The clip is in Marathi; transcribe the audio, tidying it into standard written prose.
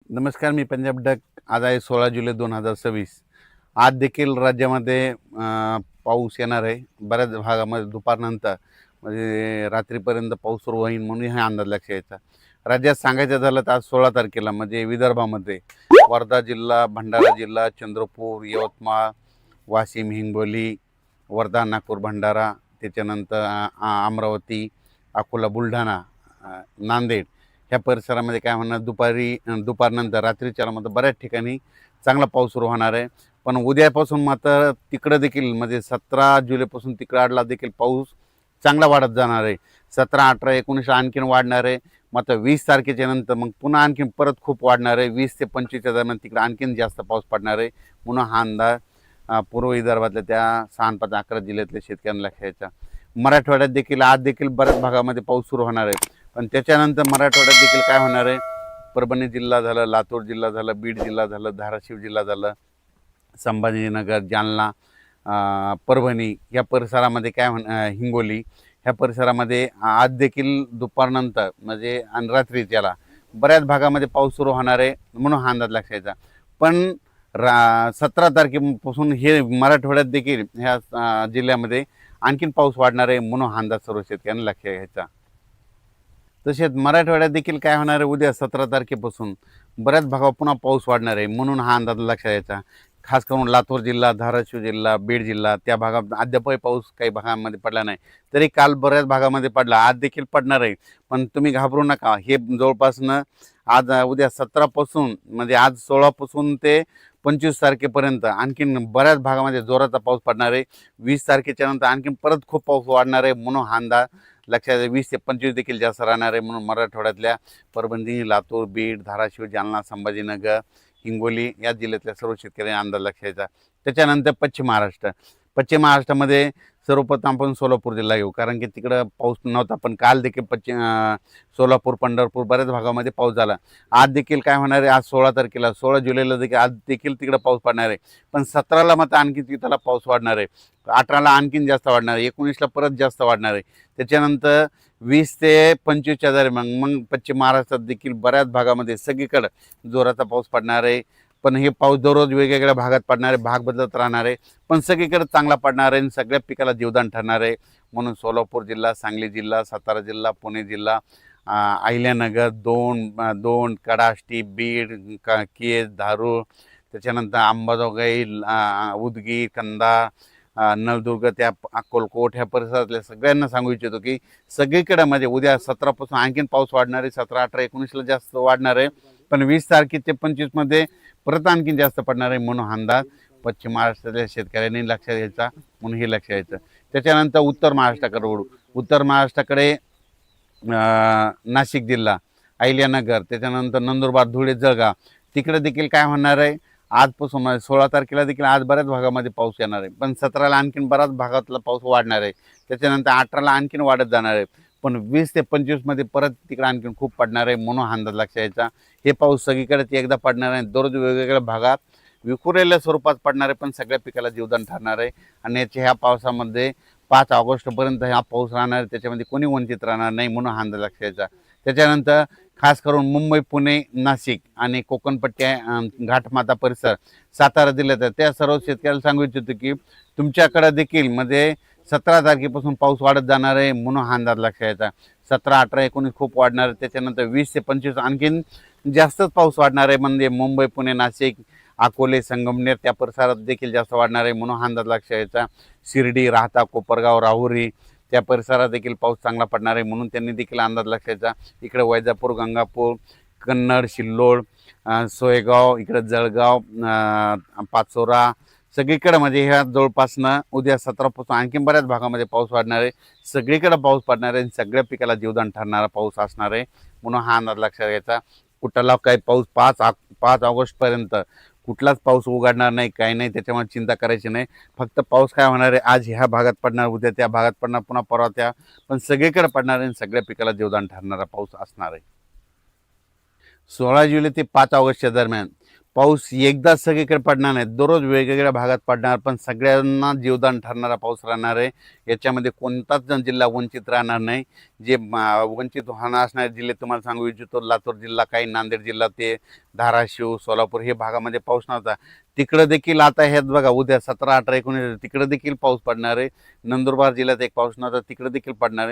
नमस्कार, मी पंजाब डक. आज आहे 16 जुलै 2026. आज देखील राज्यामध्ये पाऊस येणार आहे. बऱ्याच भागामध्ये दुपारनंतर म्हणजे रात्रीपर्यंत पाऊस सुरू होईल म्हणून हा अंदाज लक्षात यायचा. राज्यात सांगायचं झालं तर आज 16 तारखेला म्हणजे विदर्भामध्ये वर्धा जिल्हा, भंडारा जिल्हा, चंद्रपूर, यवतमाळ, वाशिम, हिंगोली, वर्धा, नागपूर, भंडारा, त्याच्यानंतर अमरावती, अकोला, बुलढाणा, नांदेड ह्या परिसरामध्ये काय होणार दुपारनंतर रात्रीच्या मध्ये बऱ्याच ठिकाणी चांगला पाऊस सुरू होणार आहे. पण उद्यापासून मात्र तिकडं देखील म्हणजे 17 जुलैपासून तिकडला देखील पाऊस चांगला वाढत जाणार आहे. 17, 18, 19 आणखीन वाढणार आहे. मात्र 20 तारखेच्या नंतर मग पुन्हा आणखीन परत खूप वाढणार आहे. 20 ते 25च्या दरम्यान तिकडे आणखीन जास्त पाऊस पडणार आहे म्हणून हा अंदाज पूर्व विदर्भातल्या त्या 6, 5, 11 जिल्ह्यातल्या शेतकऱ्यांना लक्षात. मराठवाड्यात देखील आज देखील बऱ्याच भागामध्ये पाऊस सुरू होणार आहे. पण त्याच्यानंतर मराठवाड्यात देखील काय होणार आहे, परभणी जिल्हा झालं, लातूर जिल्हा झालं, बीड जिल्हा झालं, धाराशिव जिल्हा झालं, संभाजीनगर, जालना, परभणी या परिसरामध्ये काय हिंगोली ह्या परिसरामध्ये आज देखील दुपारनंतर म्हणजे आणि रात्रीच्याला बऱ्याच भागामध्ये पाऊस सुरू होणार आहे म्हणून हा अंदाज लक्षायचा. पण 17 तारखेपासून हे मराठवाड्यात देखील ह्या जिल्ह्यामध्ये आणखीन पाऊस वाढणार आहे म्हणून हा अंदाज सर्व शेतकऱ्यांना लक्षात घ्यायचा. तसेच मराठवाड्यात देखील काय होणार आहे, उद्या 17 तारखेपासून बऱ्याच भागावर पुन्हा पाऊस वाढणार आहे म्हणून हा अंदाज लक्षात यायचा. खास करून लातूर जिल्हा, धाराशिव जिल्हा, बीड जिल्हा त्या भागात अद्यापही पाऊस काही भागांमध्ये पडला नाही. तरी काल बऱ्याच भागामध्ये पडला, आज देखील पडणार आहे. पण तुम्ही घाबरू नका. हे जवळपासनं आज उद्या 17 म्हणजे आज 16 ते 25 तारखेपर्यंत आणखीन बऱ्याच भागामध्ये जोराचा पाऊस पडणार आहे. 20 तारखेच्या नंतर आणखीन परत खूप पाऊस वाढणार आहे म्हणून हा अंदाज लक्षात 20 ते 25 देखील जास्त राहणार आहे. म्हणून मराठवाड्यातल्या परभणी, लातूर, बीड, धाराशिव, जालना, संभाजीनगर, हिंगोली या जिल्ह्यातल्या सर्व शेतकऱ्यांनी अंदाज लक्षायचा. त्याच्यानंतर पश्चिम महाराष्ट्रामध्ये सर्वप्रथम आपण सोलापूर जिल्हा घेऊ, कारण की तिकडं पाऊस नव्हता. पण काल देखील सोलापूर, पंढरपूर बऱ्याच भागामध्ये पाऊस झाला. आज देखील काय होणार आहे, आज 16 तारखेला 16 जुलैला देखील आज देखील तिकडं पाऊस पडणार आहे. पण 17ला मात्र आणखी तिथला पाऊस वाढणार आहे. 18ला आणखीन जास्त वाढणार आहे. 19ला परत जास्त वाढणार आहे. त्याच्यानंतर 20 ते 25च्या दरम्यान मग पश्चिम महाराष्ट्रात देखील बऱ्याच भागामध्ये सगळीकडं जोराचा पाऊस पडणार आहे. पण हे पाऊस दररोज वेगवेगळ्या भागात पडणार आहे, भाग बदलत राहणार आहे. पण सगळीकडे चांगला पडणार आहे आणि सगळ्या पिकाला जीवदान ठरणार आहे. म्हणून सोलापूर जिल्हा, सांगली जिल्हा, सातारा जिल्हा, पुणे जिल्हा, अहिल्यानगर, दोन, कडाष्टी, बीड, केज, धारूर, त्याच्यानंतर अंबाजोगाई, उदगीर, कंधार, नळदुर्ग, त्या अक्कलकोट ह्या परिसरातल्या सगळ्यांना सांगू इच्छितो की सगळीकडे म्हणजे उद्या 17 आणखीन पाऊस वाढणार आहे. 17, 18, 19ला जास्त वाढणार आहे. पण 20 तारखे ते 25 परत आणखीन जास्त पडणार आहे म्हणून अंदाज पश्चिम महाराष्ट्रातल्या शेतकऱ्यांनी लक्षात घ्यायचा म्हणून हे लक्षात घ्यायचं. त्याच्यानंतर उत्तर महाराष्ट्राकडे वळू. उत्तर महाराष्ट्राकडे नाशिक जिल्हा, अहिल्यानगर, त्याच्यानंतर नंदुरबार, धुळे, जळगाव तिकडे देखील काय होणार आहे, आजपासून 16 तारखेला देखील आज बऱ्याच भागामध्ये पाऊस येणार आहे. पण 17ला आणखीन बऱ्याच भागातला पाऊस वाढणार आहे. त्याच्यानंतर 18ला आणखीन वाढत जाणार आहे. पण 20 ते 25 परत तिकडे आणखीन खूप पडणार आहे म्हणून अंदाज लक्षात यायचा. हे पाऊस सगळीकडेच एकदा पडणार आहे. दररोज वेगवेगळ्या भागात विखुरलेल्या स्वरूपात पडणार आहे, पण सगळ्या पिकाला जीवदान ठरणार आहे. आणि ह्या पावसामध्ये 5 ऑगस्टपर्यंत हा पाऊस राहणार आहे. त्याच्यामध्ये कोणी वंचित राहणार नाही म्हणून हा अंदाज लक्षात यायचा. त्याच्यानंतर खास करून मुंबई, पुणे, नाशिक आणि कोकणपट्टी, घाटमाता परिसर, सातारा जिल्ह्यात त्या सर्व शेतकऱ्याला सांगू इच्छितो की तुमच्याकडे देखील म्हणजे 17 तारखेपासून पाऊस वाढत जाणार आहे म्हणून हा अंदाज लक्षात यायचा. 17, 18, 19 खूप वाढणार आहे. त्याच्यानंतर 20 ते 25 आणखीन जास्तच पाऊस वाढणार आहे. म्हणजे मुंबई, पुणे, नाशिक, अकोले, संगमनेर त्या परिसरात देखील जास्त वाढणार आहे म्हणून हा अंदाज लक्षात यायचा. शिर्डी, राहता, कोपरगाव, राहुरी त्या परिसरात देखील पाऊस चांगला पडणार आहे म्हणून त्यांनी देखील अंदाज लक्षात यायचा. इकडे वैजापूर, गंगापूर, कन्नड, सिल्लोड, सोयगाव, इकडे जळगाव, पाचोरा सगळीकडे म्हणजे ह्या जवळपासनं उद्या 17 आणखीन बऱ्याच भागामध्ये पाऊस वाढणार आहे. सगळीकडे पाऊस पडणार आहे. सगळ्या पिकाला जीवदान ठरणारा पाऊस असणार आहे म्हणून हा अंदाज लक्षात घ्यायचा. कुठला काही पाऊस 5 ऑगस्टपर्यंत कुठलाच पाऊस उघडणार नाही, काही नाही. त्याच्यामुळे चिंता करायची नाही. फक्त पाऊस काय होणार आहे, आज ह्या भागात पडणार, उद्या त्या भागात पडणार, पुन्हा परवा त्या, पण सगळीकडे पडणार आहे. सगळ्या पिकाला जीवदान ठरणारा पाऊस असणार आहे. 16 जुलै ते 5 ऑगस्टच्या दरम्यान पाऊस एकदाच सगळीकडे पडणार नाही, दररोज वेगवेगळ्या भागात पडणार, पण सगळ्यांना जीवदान ठरणारा पाऊस राहणार आहे. याच्यामध्ये कोणताच जिल्हा वंचित राहणार नाही. जे वंचित होणार असणारे जिल्हे तुम्हाला सांगू इच्छितो, लातूर जिल्हा, काही नांदेड जिल्हा, ते धाराशिव, सोलापूर हे भागामध्ये पाऊस नव्हता. तिकडं देखील आता ह्यात बघा, उद्या 17, 18, 19 तिकडं देखील पाऊस पडणार आहे. नंदुरबार जिल्ह्यात एक पाऊस नव्हता, तिकडं देखील पडणार आहे.